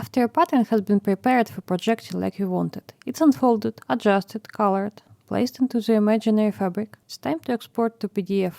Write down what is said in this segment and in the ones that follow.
After a pattern has been prepared for projecting like you wanted, it's unfolded, adjusted, colored, placed into the imaginary fabric, it's time to export to PDF,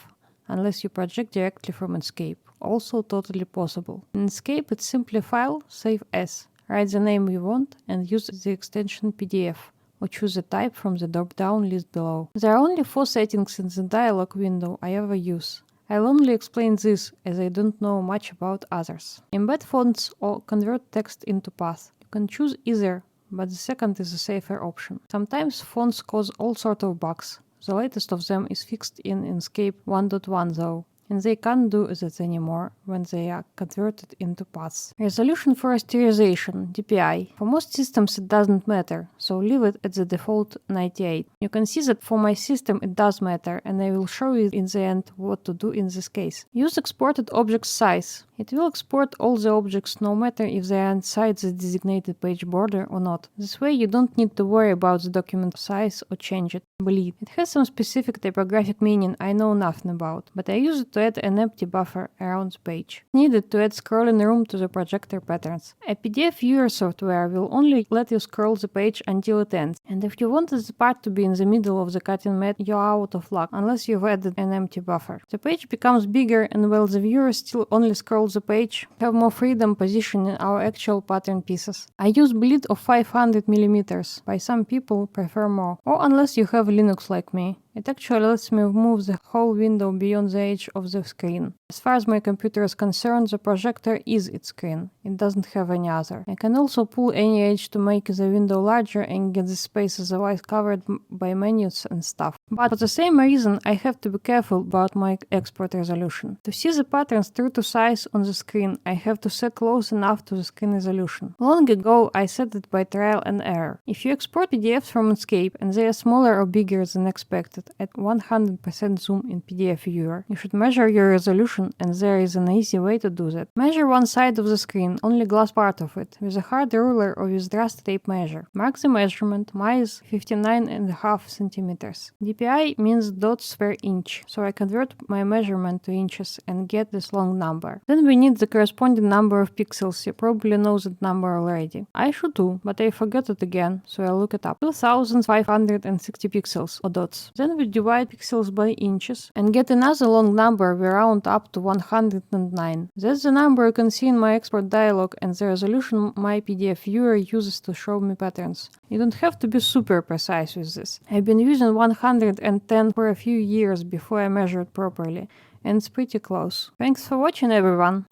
unless you project directly from Inkscape, also totally possible. In Inkscape it's simply File, Save As, write the name you want and use the extension PDF, or choose a type from the drop-down list below. There are only 4 settings in the dialog window I ever use. I'll only explain this as I don't know much about others. Embed fonts or convert text into path. You can choose either, but the second is a safer option. Sometimes fonts cause all sorts of bugs. The latest of them is fixed in Inkscape 1.1 though, and they can't do that anymore when they are converted into paths. Resolution for rasterization, DPI. For most systems it doesn't matter, so leave it at the default 98. You can see that for my system it does matter, and I will show you in the end what to do in this case. Use exported object size. It will export all the objects no matter if they are inside the designated page border or not. This way you don't need to worry about the document size or change it. Bleed. It has some specific typographic meaning I know nothing about, but I use it to add an empty buffer around the page. Needed to add scrolling room to the projector patterns. A PDF viewer software will only let you scroll the page until it ends, and if you wanted the part to be in the middle of the cutting mat, you're out of luck unless you've added an empty buffer. The page becomes bigger, and while the viewer still only scrolls the page, have more freedom positioning our actual pattern pieces. I use bleed of 500 mm, but some people prefer more, or unless you have Linux like me. It actually lets me move the whole window beyond the edge of the screen. As far as my computer is concerned, the projector is its screen. It doesn't have any other. I can also pull any edge to make the window larger and get the space otherwise covered by menus and stuff. But for the same reason, I have to be careful about my export resolution. To see the patterns true to size on the screen, I have to set close enough to the screen resolution. Long ago, I set it by trial and error. If you export PDFs from Inkscape and they are smaller or bigger than expected, at 100% zoom in PDF viewer, you should measure your resolution, and there is an easy way to do that. Measure one side of the screen, only glass part of it, with a hard ruler or with draft tape measure. Mark the measurement, mine is 59.5 centimeters. DPI means dots per inch, so I convert my measurement to inches and get this long number. Then we need the corresponding number of pixels. You probably know that number already. I should too, but I forgot it again, so I'll look it up. 2560 pixels, or dots. Then we divide pixels by inches and get another long number we round up to 109. That's the number you can see in my export dialog and the resolution my PDF viewer uses to show me patterns. You don't have to be super precise with this. I've been using 110 for a few years before I measured properly, and it's pretty close. Thanks for watching, everyone!